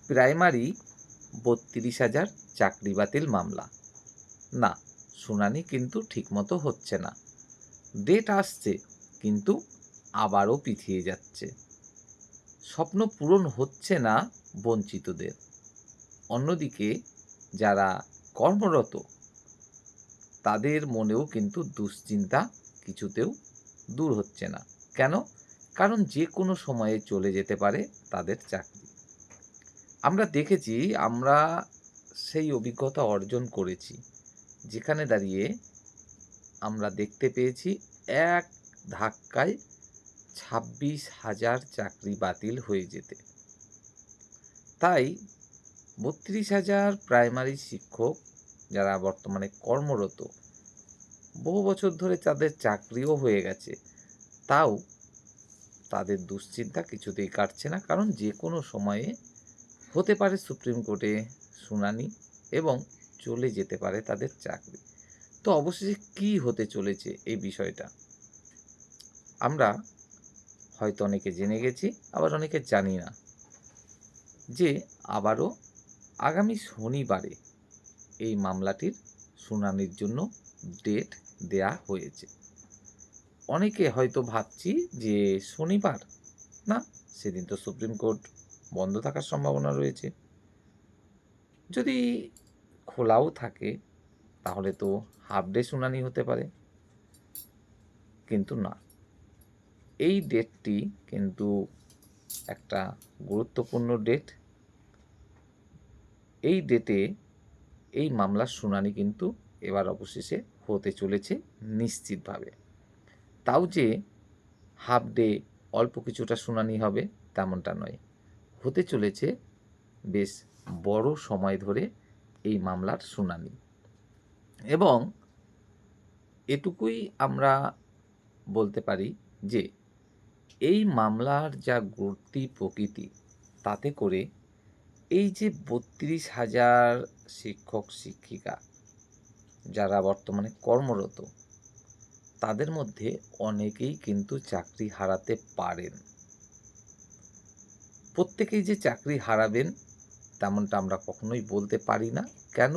Primary ৩২,০০০ চাকরি বাতিল মামলা। না, শুনানি কিন্তু ঠিকমতো হচ্ছে না। ডেট আসছে কিন্তু আবারও পিছিয়ে যাচ্ছে। স্বপ্ন পূরণ হচ্ছে না বঞ্চিতদের। অন্যদিকে যারা কর্মরত তাদের মনেও কিন্তু দুশ্চিন্তা কিছুতেও দূর হচ্ছে না। কেন? কারণ যে কোনো সময়ে চলে যেতে পারে তাদের চাকরি। আমরা দেখেছি, আমরা সেই অভিজ্ঞতা অর্জন করেছি, যেখানে দাঁড়িয়ে আমরা দেখতে পেয়েছি এক ধাক্কায় ২৬,০০০ চাকরি বাতিল হয়ে যেতে। তাই ৩২,০০০ প্রাইমারি শিক্ষক যারা বর্তমানে কর্মরত, বহু বছর ধরে তাদের চাকরিও হয়ে গেছে, তাও তাদের দুশ্চিন্তা কিছুতেই কাটছে না। কারণ যে কোনো সময়ে হতে পারে সুপ্রিম কোর্টে শুনানি এবং চলে যেতে পারে তাদের চাকরি। তো অবশেষে কী হতে চলেছে এই বিষয়টা আমরা হয়তো অনেকে জেনে গেছি, আবার অনেকে জানি না, যে আবারও আগামী শনিবারে এই মামলাটির শুনানির জন্য ডেট দেয়া হয়েছে। অনেকে হয়তো ভাবছি যে শনিবার, না, সেদিন তো সুপ্রিম কোর্ট বন্ধ থাকার সম্ভাবনা রয়েছে। যদি খোলাও থাকে তাহলে তো হাফ ডে শুনানি হতে পারে। কিন্তু না, এই ডেটটি কিন্তু একটা গুরুত্বপূর্ণ ডেট। এই ডেটে এই মামলার শুনানি কিন্তু এবার অবশেষে হতে চলেছে নিশ্চিতভাবে। তাও যে হাফ ডে অল্প কিছুটা শুনানি হবে তেমনটা নয়, হতে চলেছে বেশ বড় সময় ধরে এই মামলার শুনানি। এবং এটুকুই আমরা বলতে পারি যে এই মামলার যা গতি প্রকৃতি, তাতে করে এই যে ৩২,০০০ শিক্ষক শিক্ষিকা যারা বর্তমানে কর্মরত, তাদের মধ্যে অনেকেই কিন্তু চাকরি হারাতে পারেন। প্রত্যেকেই যে চাকরি হারাবেন তেমনটা আমরা কখনোই বলতে পারি না। কেন?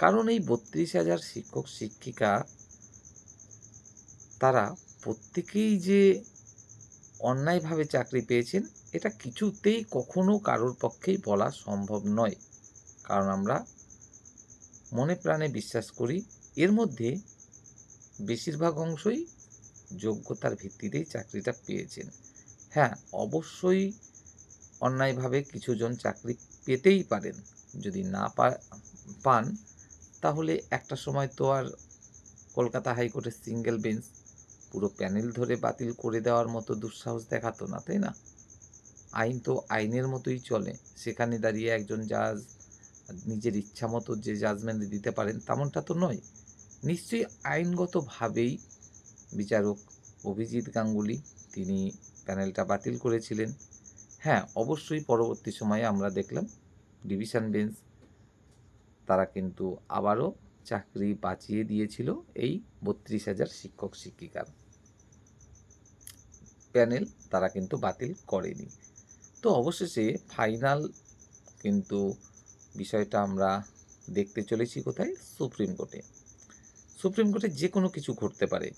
কারণ এই ৩২,০০০ শিক্ষক শিক্ষিকা তারা প্রত্যেকেই যে অন্যায়ভাবে চাকরি পেয়েছেন, এটা কিছুতেই কখনো কারোর পক্ষেই বলা সম্ভব নয়। কারণ আমরা মনে প্রাণে বিশ্বাস করি এর মধ্যে বেশিরভাগ অংশই যোগ্যতার ভিত্তিতেই চাকরিটা পেয়েছেন। হ্যাঁ, অবশ্যই অন্যায়ভাবে কিছুজন চাকরি পেতেই পারেন। যদি না পান তাহলে একটা সময় তো আর কলকাতা হাইকোর্টের সিঙ্গেল বেঞ্চ পুরো প্যানেল ধরে বাতিল করে দেওয়ার মতো দুঃসাহস দেখাতো না, তাই না? আইন তো আইনের মতোই চলে। সেখানে দাঁড়িয়ে একজন জাজ নিজের ইচ্ছামতো যে জাজমেন্ট দিতে পারেন তেমনটা তো নয়। নিশ্চয়ই আইনগতভাবেই বিচারক অভিজিৎ গাঙ্গুলি তিনি প্যানেলটা বাতিল করেছিলেন। হ্যাঁ, অবশ্যই পরবর্তী সময়ে আমরা দেখলাম ডিভিশন বেঞ্চ তারা কিন্তু আবারও চাকরি বাঁচিয়ে দিয়েছিল এই ৩২,০০০ শিক্ষক শিক্ষিকার। প্যানেল তারা কিন্তু বাতিল করেনি। তো অবশেষে ফাইনাল কিন্তু বিষয়টা আমরা দেখতে চলেছি কোথায়? সুপ্রিম কোর্টে। সুপ্রিম কোর্টে যে কোনো কিছু ঘটতে পারে।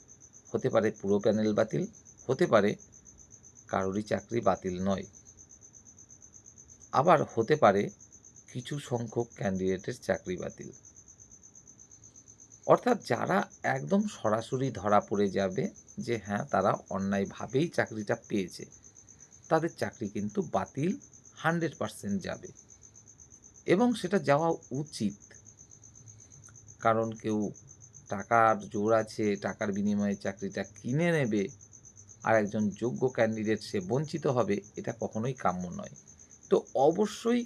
হতে পারে পুরো প্যানেল বাতিল, হতে পারে কারোরই চাকরি বাতিল নয়, আবার হতে পারে কিছু সংখ্যক ক্যান্ডিডেটের চাকরি বাতিল। অর্থাৎ যারা একদম সরাসরি ধরা পড়ে যাবে যে হ্যাঁ, তারা অন্যায়ভাবেই চাকরিটা পেয়েছে, তাদের চাকরি কিন্তু বাতিল 100% যাবে এবং সেটা যাওয়া উচিত। কারণ কেউ টাকার জোর আছে, টাকার বিনিময়ে চাকরিটা কিনে নেবে, আর একজন যোগ্য ক্যান্ডিডেট সে বঞ্চিত হবে, এটা কখনোই কাম্য নয়। তো অবশ্যই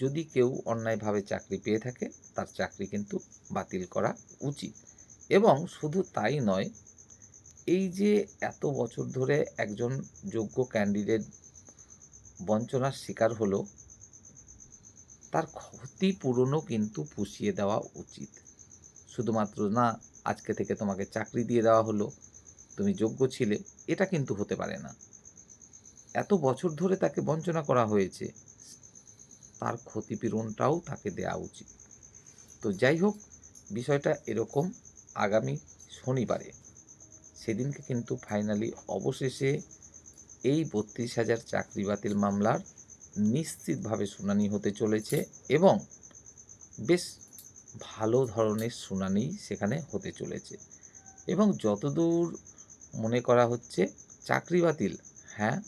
যদি কেউ অন্যায়ভাবে চাকরি পেয়ে থাকে তার চাকরি কিন্তু বাতিল করা উচিত। এবং শুধু তাই নয়, এই যে এত বছর ধরে একজন যোগ্য ক্যান্ডিডেট বঞ্চনার শিকার হলো, তার ক্ষতিপূরণও কিন্তু পুষিয়ে দেওয়া উচিত। শুধুমাত্র না আজকে থেকে তোমাকে চাকরি দিয়ে দেওয়া হলো, তুমি যোগ্য ছিলে, এটা কিন্তু হতে পারে না। এত বছর ধরে তাকে বঞ্চনা করা হয়েছে, তার ক্ষতিপূরণটাও তাকে দেওয়া উচিত। তো যাই হোক, বিষয়টা এরকম। আগামী শনিবারে সেদিনকে কিন্তু ফাইনালি অবশেষে এই ৩২,০০০ চাকরি বাতিল মামলার নিশ্চিতভাবে শুনানি হতে চলেছে এবং বেশ ভালো ধরনের শুনানি সেখানে হতে চলেছে। এবং যতদূর মনে করা হচ্ছে চাকরি বাতিল, হ্যাঁ,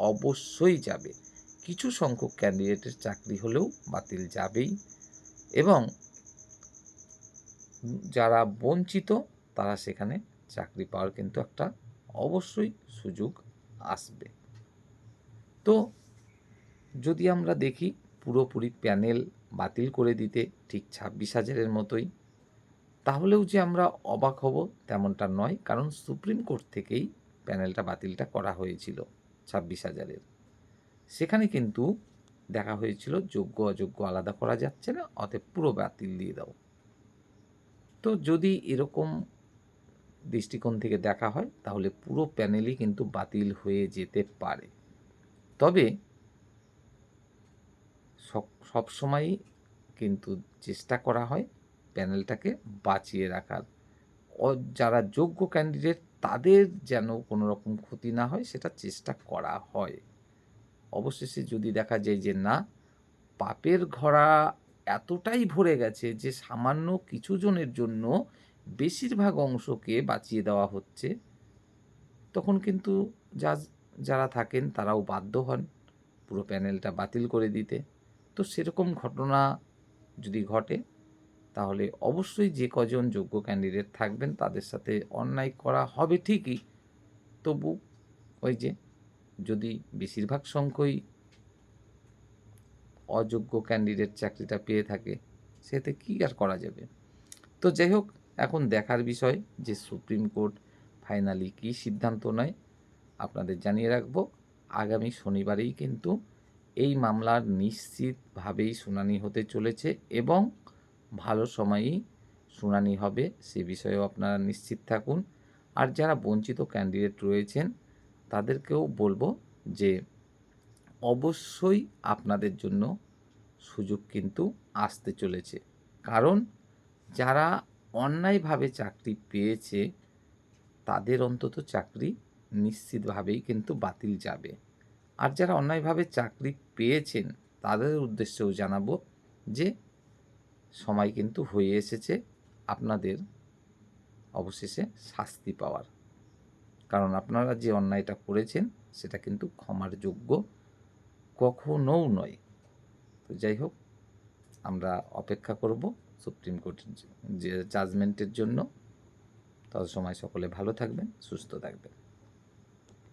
অবশ্যই যাবে। কিছু সংখ্যক ক্যান্ডিডেটের চাকরি হলেও বাতিল যাবেই এবং যারা বঞ্চিত তারা সেখানে চাকরি পাওয়ার কিন্তু একটা অবশ্যই সুযোগ আসবে। তো যদি আমরা দেখি পুরোপুরি প্যানেল বাতিল করে দিতে ঠিক ২৬,০০০-এর মতোই, তাহলেও যে আমরা অবাক হব তেমনটা নয়, কারণ সুপ্রিম কোর্ট থেকেই প্যানেলটা বাতিলটা করা হয়েছিল ২৬,০০০-এর। সেখানে কিন্তু দেখা হয়েছিল যোগ্য অযোগ্য আলাদা করা যাচ্ছে না, অতএব পুরো বাতিল দিয়ে দাও। তো যদি এরকম দৃষ্টিকোণ থেকে দেখা হয় তাহলে পুরো প্যানেলই কিন্তু বাতিল হয়ে যেতে পারে। তবে সবসময়ই কিন্তু চেষ্টা করা হয় প্যানেলটাকে বাঁচিয়ে রাখার। যারা যোগ্য ক্যান্ডিডেট তাদের যেন কোনো রকম ক্ষতি না হয় সেটা চেষ্টা করা হয়। অবশেষে যদি দেখা যায় যে না, পাপের ঘড়া এতটাই ভরে গেছে যে সামান্য কিছু জনের জন্য বেশিরভাগ অংশকে বাঁচিয়ে দেওয়া হচ্ছে, তখন কিন্তু যারা থাকেন তারাও বাধ্য হন পুরো প্যানেলটা বাতিল করে দিতে। তো সেরকম ঘটনা যদি ঘটে তাহলে অবশ্যই যে কজন যোগ্য ক্যান্ডিডেট থাকবেন তাদের সাথে অন্যায় করা হবে ঠিকই, তবু ওই যে যদি বেশিরভাগ সংখ্যই অযোগ্য ক্যান্ডিডেট চাকরিটা পেয়ে থাকে সেতে কী আর করা যাবে। তো যাই হোক, এখন দেখার বিষয় যে সুপ্রিম কোর্ট ফাইনালি কী সিদ্ধান্ত নেয়। আপনাদের জানিয়ে রাখব আগামী শনিবারেই কিন্তু এই মামলার নিশ্চিতভাবেই শুনানি হতে চলেছে এবং ভালো সময়েই শুনানি হবে, সে বিষয়েও আপনারা নিশ্চিত থাকুন। আর যারা বঞ্চিত ক্যান্ডিডেট রয়েছেন তাদেরকেও বলবো যে অবশ্যই আপনাদের জন্য সুযোগ কিন্তু আসতে চলেছে, কারণ যারা অন্যায়ভাবে চাকরি পেয়েছে তাদের অন্তত চাকরি নিশ্চিতভাবেই কিন্তু বাতিল যাবে। আর যারা অন্যায়ভাবে চাকরি পেয়েছেন তাদের উদ্দেশ্যেও জানাবো যে সময় কিন্তু হয়ে এসেছে আপনাদের অবশেষে শাস্তি পাওয়ার, কারণ আপনারা যে অন্যায়টা করেছেন সেটা কিন্তু ক্ষমার যোগ্য কখনোও নয়। তো যাই হোক, আমরা অপেক্ষা করব সুপ্রিম কোর্টের যে জাজমেন্টের জন্য। তত সময় সকলে ভালো থাকবেন, সুস্থ থাকবেন।